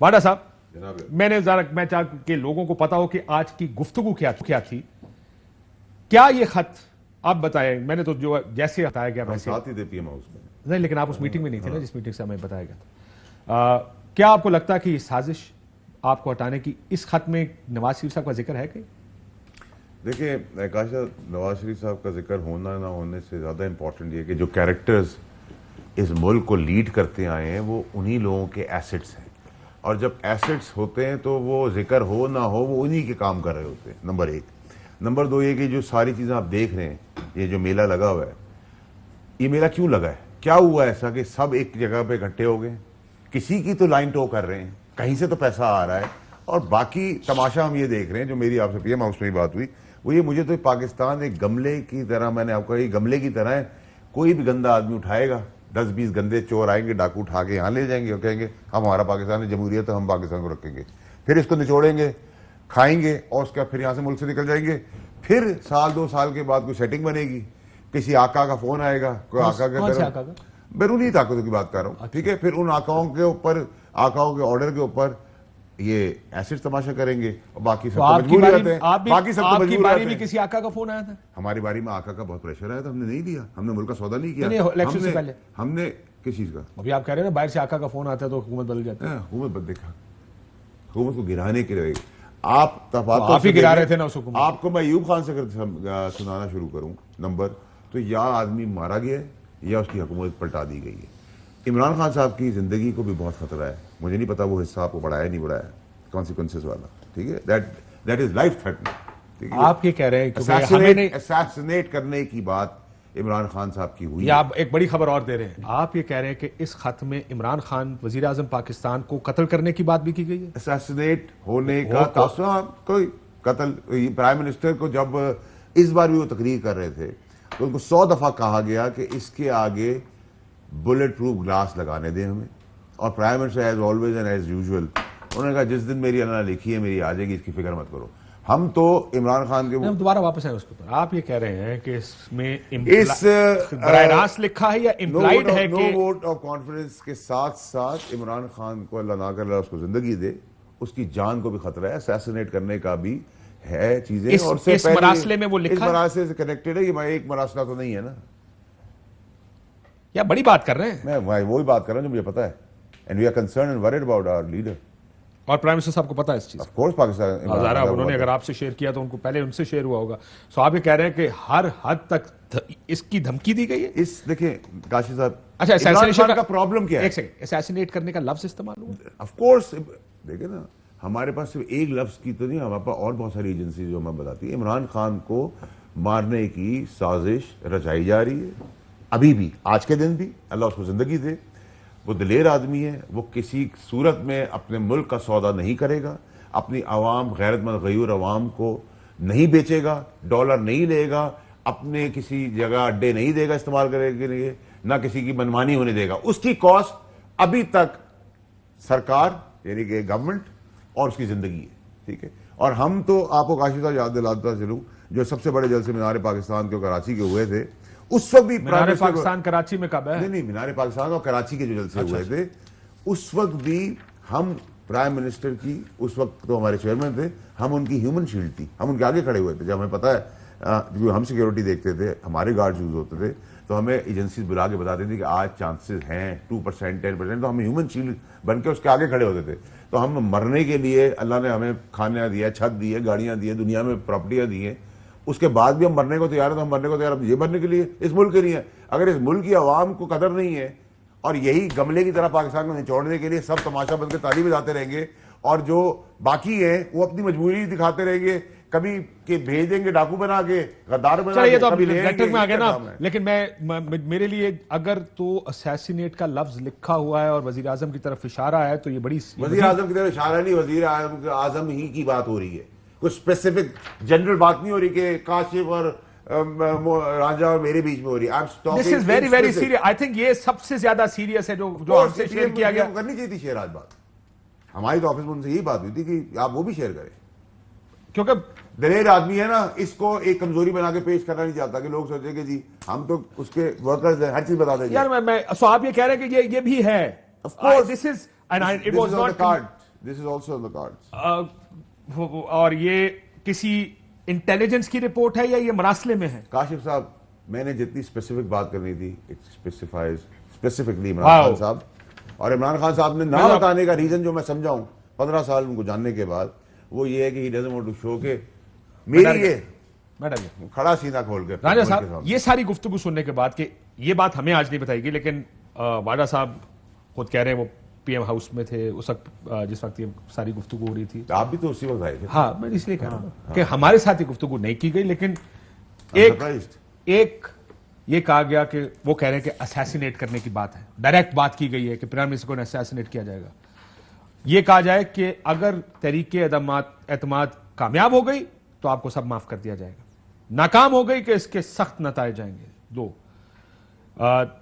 واڈا صاحب میں چاہ کہ لوگوں کو پتا ہو کہ آج کی گفتگو کیا تھی. کیا یہ خط آپ بتائیں, میں نے تو جو جیسے بتایا گیا ویسے ساتھ ہی دے پی ایم ہاؤس میں نہیں, لیکن آپ اس میٹنگ میں نہیں تھے نا جس میٹنگ سے ہمیں بتایا گیا تھا. کیا آپ کو لگتا ہے کہ یہ سازش آپ کو ہٹانے کی اس خط میں نواز شریف صاحب کا ذکر ہے کہ؟ دیکھیں کاشا, نواز شریف صاحب کا ذکر ہونا نہ ہونے سے زیادہ امپورٹنٹ یہ کہ جو کیریکٹرز اس ملک کو لیڈ کرتے آئے ہیں وہ انہی لوگوں کے ایسٹس ہیں, اور جب ایسٹس ہوتے ہیں تو وہ ذکر ہو نہ ہو وہ انہی کے کام کر رہے ہوتے ہیں. نمبر ایک. نمبر دو یہ کہ جو ساری چیزیں آپ دیکھ رہے ہیں, یہ جو میلہ لگا ہوا ہے, یہ میلہ کیوں لگا ہے؟ کیا ہوا ایسا کہ سب ایک جگہ پہ اکٹھے ہو گئے؟ کسی کی تو لائن ٹو کر رہے ہیں, کہیں سے تو پیسہ آ رہا ہے, اور باقی تماشا ہم یہ دیکھ رہے ہیں. جو میری آپ سے پی ایم ہاؤس میں بات ہوئی وہ یہ, مجھے تو پاکستان ایک گملے کی طرح, میں نے آپ کو یہ گملے کی طرح ہے, کوئی بھی گندا آدمی اٹھائے گا, 10-20 گندے چور آئیں گے, ڈاکو اٹھا کے یہاں لے جائیں گے اور کہیں گے ہمارا پاکستان ہے, جمہوریت ہے, ہم پاکستان کو رکھیں گے. پھر اس کو نچوڑیں گے, کھائیں گے, اور اس کا پھر یہاں سے ملک سے نکل جائیں گے. پھر سال 2 سال کے بعد کوئی سیٹنگ بنے گی, کسی آقا کا فون آئے گا, کوئی آقا کا بیرونی طاقتوں کی بات کر رہا ہوں, ٹھیک ہے, پھر ان آقاؤں کے اوپر, آقاؤں کے آرڈر کے اوپر یہ ایسڈ تماشا کریں گے, اور باقی سب تو مجبور رہتے ہیں. باقی سب تو مجبور رہتے ہیں. کسی آقا کا فون آیا تھا ہماری باری میں آقا کا بہت پریشر آیا تھا, ہم نے نہیں لیا, ہم نے ملک کا سودا نہیں کیا. ہم نے کس چیز کا؟ ابھی آپ کہہ رہے ہیں نا باہر سے آقا کا فون آتا ہے تو حکومت بدل جاتی ہے. حکومت بدل, دیکھا حکومت کو گرانے کے لیے آپ ہی گرا رہے تھے نا اس حکومت. آپ کو میں ایوب خان سے سنانا شروع کروں نمبر, تو یا آدمی مارا گیا ہے یا اس کی حکومت پلٹا دی گئی ہے. عمران خان صاحب کی زندگی کو بھی بہت خطرہ ہے, مجھے نہیں پتا وہ حصہ آپ کو بڑھایا نہیں بڑھایا, کانسیکوینسز والا, ٹھیک ہے, دیٹ از لائف تھریٹنگ. آپ یہ کہہ رہے ہیں اساسینیٹ کرنے کی بات عمران خان صاحب کی ہوئی, یا آپ ایک بڑی خبر اور دے رہے ہیں, آپ یہ کہہ رہے ہیں کہ اس خط میں عمران خان وزیر اعظم پاکستان کو قتل کرنے کی بات بھی کی گئی ہے. اساسینیٹ ہونے کا تاثر, کوئی قتل, پرائم منسٹر کو جب اس بار بھی وہ تقریر کر رہے تھے تو ان کو 100 دفعہ کہا گیا کہ اس کے آگے بلٹ پروف گلاس لگانے دیں ہمیں, اور prime minister as always and as usual انہوں نے کہا جس دن میری اللہ نے لکھی ہے میری آ جائے گی, اس کی فکر مت کرو. ہم تو عمران خان کے دوبارہ واپس آئے اس کے اوپر, آپ یہ کہہ رہے ہیں کہ اس میں براہ راست لکھا ہے یا امپلائڈ ہے کہ نو ووٹ آف کانفیڈنس کے ساتھ ساتھ عمران خان کو اللہ نہ کرے اس کو زندگی دے, اس کی جان کو بھی خطرہ ہے, اسیسنیٹ کرنے کا بھی ہے چیزیں, اور اس مراسلے میں وہ لکھا, اس مراسلے سے کنیکٹڈ ہے. یہ ایک مراسلہ تو نہیں ہے نا, یا بڑی بات کر رہے ہیں. میں وہی بات کر رہا ہوں جو مجھے پتا ہے, and we are concerned and worried about our leader. اور پرائم منسٹر صاحب کو پتا ہے اس چیز, آف کورس پاکستان, انہوں نے اگر آپ سے شیئر کیا تو ان کو پہلے ان سے شیئر ہوا ہوگا. سو آپ یہ کہہ رہے ہیں کہ ہر حد تک اس کی دھمکی دی گئی ہے. اس دیکھیں کاشی صاحب, اچھا اسیسینیشن کا پرابلم کیا ہے؟ ایک سیکنڈ, اسیسینیٹ کرنے کا لفظ استعمال ہوا. آف کورس دیکھیں نا, ہمارے پاس صرف ایک لفظ کی تو نہیں, ہمارے پاس اور بہت ساری ایجنسی جو ہمیں بتاتی ہے عمران خان کو مارنے کی سازش رچائی جا رہی ہے. ابھی بھی, آج کے دن بھی, اللہ اس کو زندگی دے, وہ دلیر آدمی ہے, وہ کسی صورت میں اپنے ملک کا سودا نہیں کرے گا, اپنی عوام, غیرت مند غیور عوام کو نہیں بیچے گا, ڈالر نہیں لے گا, اپنے کسی جگہ اڈے نہیں دے گا استعمال کرنے کے لیے, نہ کسی کی منمانی ہونے دے گا. اس کی کاسٹ ابھی تک سرکار یعنی کہ گورنمنٹ اور اس کی زندگی ہے, ٹھیک ہے. اور ہم تو آپ کو کاشی صاحب یاد دلاتا چلوں, جو سب سے بڑے جلسے مینار پاکستان کے کراچی کے ہوئے تھے, اس وقت بھی مینار پاکستان کراچی میں کب ہے؟ نہیں, مینار پاکستان اور کراچی کے جو جلسے ہوئے تھے اس وقت بھی ہم پرائم منسٹر کی, اس وقت تو ہمارے چیئرمین تھے, ہم ان کی ہیومن شیلڈ تھی, ہم ان کے آگے کھڑے ہوئے تھے. جب ہمیں پتا ہے, جو ہم سیکیورٹی دیکھتے تھے, ہمارے گارڈ یوز ہوتے تھے, تو ہمیں ایجنسیز بلا کے بتاتے تھے کہ آج چانسز ہیں 2%, 10%, تو ہم ہیومن شیلڈ بن کے اس کے آگے کھڑے ہوتے تھے. تو ہم مرنے کے لیے اللہ نے ہمیں کھانا دیا, چھت دی ہے, گاڑیاں دی ہیں, دنیا میں پراپرٹیاں دی ہیں, اس کے بعد بھی ہم مرنے کو تیار ہیں. تو ہم مرنے کو تیار ہیں یہ مرنے کے لیے, اس ملک کے لیے. اگر اس ملک کی عوام کو قدر نہیں ہے, اور یہی گملے کی طرح پاکستان کو نچوڑنے کے لیے سب تماشا بن کے تالی بجاتے رہیں گے, اور جو باقی ہیں وہ اپنی مجبوری دکھاتے رہیں گے, کبھی کہ بھیج دیں گے ڈاکو بنا کے, غدار بنا کے, کبھی لے آئیں گے. میں آ گیا نا, لیکن میرے لیے اگر تو اسیسینیٹ کا لفظ لکھا ہوا ہے اور وزیر اعظم کی طرف اشارہ ہے تو یہ بڑی, وزیر اعظم کی طرف اشارہ نہیں, وزیر اعظم ہی کی بات ہو رہی ہے, کچھ اسپیسیفک جنرل بات نہیں ہو رہی کہ کاشف اور رانجھا اور میرے بیچ میں ہو رہی ہے. This is very very serious. I think یہ سب سے زیادہ سیریس ہے جو ہم سے شیئر کیا گیا. کرنی چاہیے تھی شیئر آج بات, ہماری تو آفس میں ان سے یہی بات ہوئی تھی کہ آپ وہ بھی شیئر کریں, کیونکہ دلیر آدمی ہے نا, اس کو ایک کمزوری بنا کے پیش کرنا نہیں چاہتا کہ لوگ سوچیں کہ جی ہم تو اس کے ورکرز ہیں, ہر چیز بتا دیں گے. یار میں سو آپ یہ کہہ رہے ہیں کہ یہ بھی ہے. Of course, this is on the card. This is also on the cards. اور یہ کسی انٹیلیجنس کی رپورٹ ہے یا یہ مراسلے میں ہے؟ کاشف صاحب میں نے جتنی اسپیسیفک بات کرنی تھی اسپیسیفائز اسپیسیفکلی عمران خان صاحب، اور عمران خان صاحب نے نہ بتانے کا ریزن جو میں سمجھا ہوں 15 سال ان کو جاننے کے بعد، وہ یہ ہے کہ he doesn't want to show کہ میری یہ کھڑا سینہ کھول کے راجہ صاحب یہ ساری گفتگو سننے کے بعد کہ یہ بات ہمیں آج نہیں بتائی گی، لیکن واڈا صاحب خود کہہ رہے ہیں وہ پی ایم ہاؤس میں تھے اس وقت جس وقت یہ ساری گفتگو ہو رہی تھی. آپ بھی تو اسی وقت آئے تھے. ہاں میں اس لیے کہہ رہا ہوں کہ ہمارے ساتھ یہ گفتگو نہیں کی گئی، لیکن ایک یہ کہا گیا کہ وہ کہہ رہے ہیں کہ اسیسینیٹ کرنے کی بات ہے، ڈائریکٹ بات کی گئی ہے کہ پرائم منسٹر کو اسیسینیٹ کیا جائے گا. یہ کہا جائے کہ اگر تحریک اعتماد کامیاب ہو گئی تو آپ کو سب معاف کر دیا جائے گا، ناکام ہو گئی کہ اس کے سخت نتائج جائیں گے. 2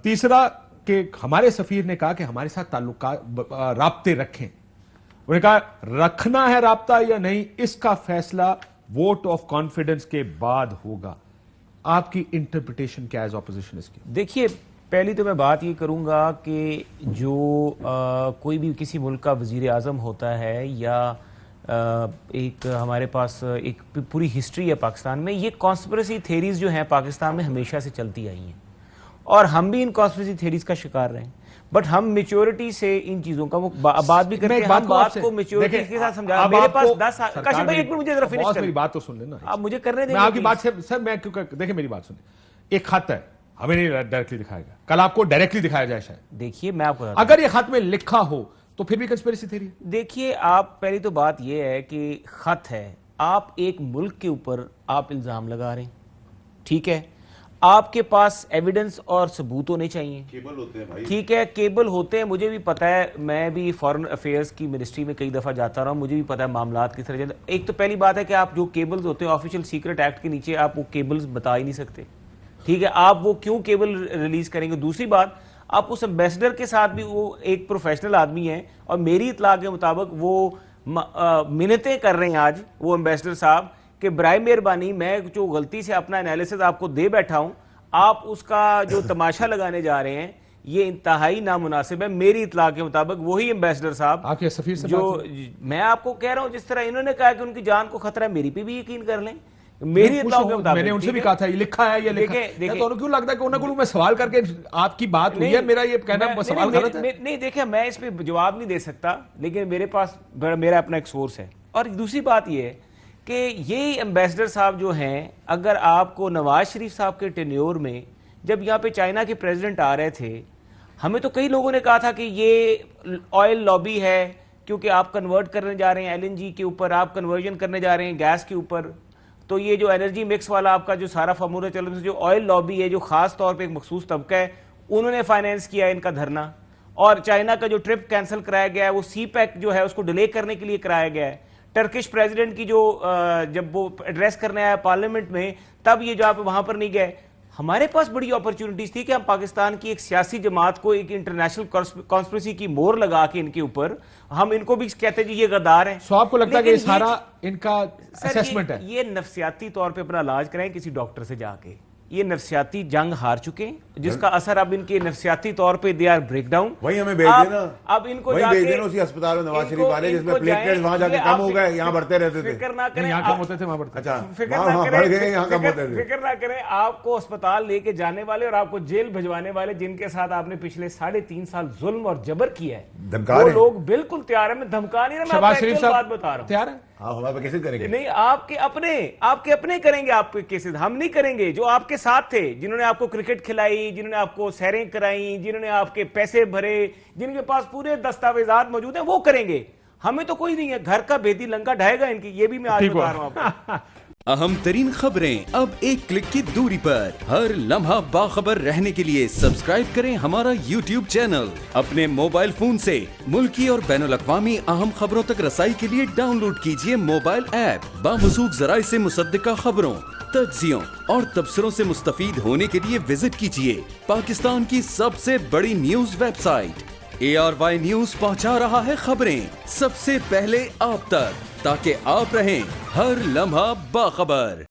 تیسرا کہ ہمارے سفیر نے کہا کہ ہمارے ساتھ تعلقات رابطے رکھیں. انہوں نے کہا رکھنا ہے رابطہ یا نہیں اس کا فیصلہ ووٹ آف کانفیڈنس کے بعد ہوگا. آپ کی انٹرپریٹیشن کیا ہے اپوزیشن اس کی؟ دیکھیے پہلی تو میں بات یہ کروں گا کہ جو کوئی بھی کسی ملک کا وزیر اعظم ہوتا ہے یا ایک ہمارے پاس ایک پوری ہسٹری ہے پاکستان میں، یہ کانسپریسی تھیریز جو ہیں پاکستان میں ہمیشہ سے چلتی آئی ہیں اور ہم بھی ان کانسپریسی تھیریز کا شکار رہے ہیں. بٹ ہم میچورٹی سے ان چیزوں کا وہ بات بھی کرتے ہیں، ہم بات کو میچورٹی کے ساتھ سمجھا. میرے پاس 10 سال کاشف بھائی ایک منٹ مجھے ذرا فنش کریں، میری بات تو سن لینا. آپ مجھے کرنے دیں. میں آپ کی بات سے سر میں کیونکہ دیکھیں میری بات سنیں، ایک خط ہے ہمیں نہیں ڈائریکٹلی دکھایا گیا، کل آپ کو ڈائریکٹلی دکھایا جائے شاید. دیکھیے میں آپ کو اگر یہ خط میں لکھا ہو تو پھر بھی کنسپیریسی تھیوری ہے. دیکھیے آپ پہلی تو بات یہ ہے کہ خط ہے، آپ ایک ملک کے اوپر آپ الزام لگا رہے ہیں، ٹھیک ہے، آپ کے پاس ایویڈنس اور ثبوت ہونے چاہیے. کیبل ہوتے ہیں بھائی، ٹھیک ہے کیبل ہوتے ہیں، مجھے بھی پتہ ہے، میں بھی فارن افیئرس کی منسٹری میں کئی دفعہ جاتا رہا ہوں، مجھے بھی پتہ ہے معاملات کس طرح چلتے ہیں. ایک تو پہلی بات ہے کہ آپ جو کیبلز ہوتے ہیں آفیشیل سیکرٹ ایکٹ کے نیچے آپ وہ کیبلز بتا ہی نہیں سکتے، ٹھیک ہے، آپ وہ کیوں کیبل ریلیز کریں گے. دوسری بات آپ اس ایمبیسڈر کے ساتھ بھی، وہ ایک پروفیشنل آدمی ہے اور میری اطلاع کے مطابق وہ منتیں کر رہے ہیں آج وہ ایمبیسڈر صاحب کہ برائے مہربانی میں جو غلطی سے اپنا انالیسز آپ کو دے بیٹھا ہوں، آپ اس کا جو تماشا لگانے جا رہے ہیں یہ انتہائی نامناسب ہے. میری اطلاع کے مطابق وہی ایمبیسڈر صاحب آپ کے سفیر سے جو میں آپ کو کہہ رہا ہوں، جس طرح انہوں نے کہا کہ ان کی جان کو خطرہ ہے، میری پہ بھی یقین کر لیں. میری اطلاع کے مطابق میں نے ان سے بھی کہا تھا یہ لکھا ہے، یہ لکھا ہے، تو انہوں کیوں لگتا ہے کہ انہوں کو میں سوال کر کے آپ کی بات ہوئی ہے، میرا یہ کہنا سوال غلط ہے. نہیں دیکھیں میں اس پہ جواب نہیں دے سکتا، لیکن میرے پاس میرا اپنا ایک سورس ہے. اور دوسری بات یہ ہے کہ یہ ایمبیسڈر صاحب جو ہیں، اگر آپ کو نواز شریف صاحب کے ٹینیور میں جب یہاں پہ چائنا کے پریزیڈنٹ آ رہے تھے، ہمیں تو کئی لوگوں نے کہا تھا کہ یہ آئل لابی ہے کیونکہ آپ کنورٹ کرنے جا رہے ہیں ایل این جی کے اوپر، آپ کنورژن کرنے جا رہے ہیں گیس کے اوپر، تو یہ جو انرجی مکس والا آپ کا جو سارا فارمولہ چل رہا ہے، جو آئل لابی ہے جو خاص طور پہ ایک مخصوص طبقہ ہے، انہوں نے فائنینس کیا ہے ان کا دھرنا. اور چائنا کا جو ٹرپ کینسل کرایا گیا ہے وہ سی پیک جو ہے اس کو ڈیلے کرنے کے لیے کرایا گیا ہے. ٹرکش پریزیڈنٹ کی جو جب وہ ایڈریس کرنے آیا پارلیمنٹ میں تب یہ جو آپ وہاں پر نہیں گئے. ہمارے پاس بڑی اپرچونٹیز تھی کہ ہم پاکستان کی ایک سیاسی جماعت کو ایک انٹرنیشنل کانسپریسی کی مور لگا کے ان کے اوپر ہم ان کو بھی کہتے ہیں جی یہ غدار ہیں. سو آپ کو لگتا ہے کہ یہ سارا ان کا اسیسمنٹ ہے؟ یہ نفسیاتی طور پہ اپنا علاج کریں کسی ڈاکٹر سے جا کے. یہ نفسیاتی جنگ ہار چکے ہیں جس کا اثر اب ان کے نفسیاتی طور پہ دے آر بریک ڈاؤن. وہی ہمیں بھیج دینا، اب ان کو وہی بھیج دینا اسی ہسپتال میں نواز شریف والے جس میں پلیٹلیٹس وہاں جا کے کم ہو گئے، یہاں بڑھتے رہتے تھے. فکر نہ کریں، یہاں کم ہوتے تھے وہاں بڑھتے تھے. اچھا وہاں بڑھ گئے یہاں کم ہوتے تھے. فکر نہ کریں، آپ کو اسپتال لے کے جانے والے اور آپ کو جیل بھجوانے والے جن کے ساتھ آپ نے پچھلے 3.5 سال ظلم اور جبر کیا ہے، وہ لوگ بالکل تیار ہیں. میں دھمکا نہیں رہا، میں آپ کو بات بتا رہا ہوں. تیار ہے ہاں ہمارے پہ کیسے کریں گے؟ نہیں آپ کے اپنے کریں گے، آپ کے کیسز ہم نہیں کریں گے. جو آپ کے ساتھ تھے، جنہوں نے آپ کو کرکٹ کھلائی، جنہوں نے آپ کو سیریں کرائی، جنہوں نے آپ کے پیسے بھرے، جن کے پاس پورے دستاویزات موجود ہیں، وہ کریں گے. ہمیں تو کوئی نہیں ہے، گھر کا بھیدی لنکا ڈھائے گا ان کی. یہ بھی میں آج بتا رہا ہوں آپ کو. اہم ترین خبریں اب ایک کلک کی دوری پر. ہر لمحہ باخبر رہنے کے لیے سبسکرائب کریں ہمارا یوٹیوب چینل. اپنے موبائل فون سے ملکی اور بین الاقوامی اہم خبروں تک رسائی کے لیے ڈاؤن لوڈ کیجیے موبائل ایپ. باموثوق ذرائع سے مصدقہ خبروں، تجزیوں اور تبصروں سے مستفید ہونے کے لیے وزٹ کیجیے پاکستان کی سب سے بڑی news website. ARY news پہنچا رہا ہے خبریں سب سے پہلے آپ تک، تاکہ آپ رہیں ہر لمحہ باخبر.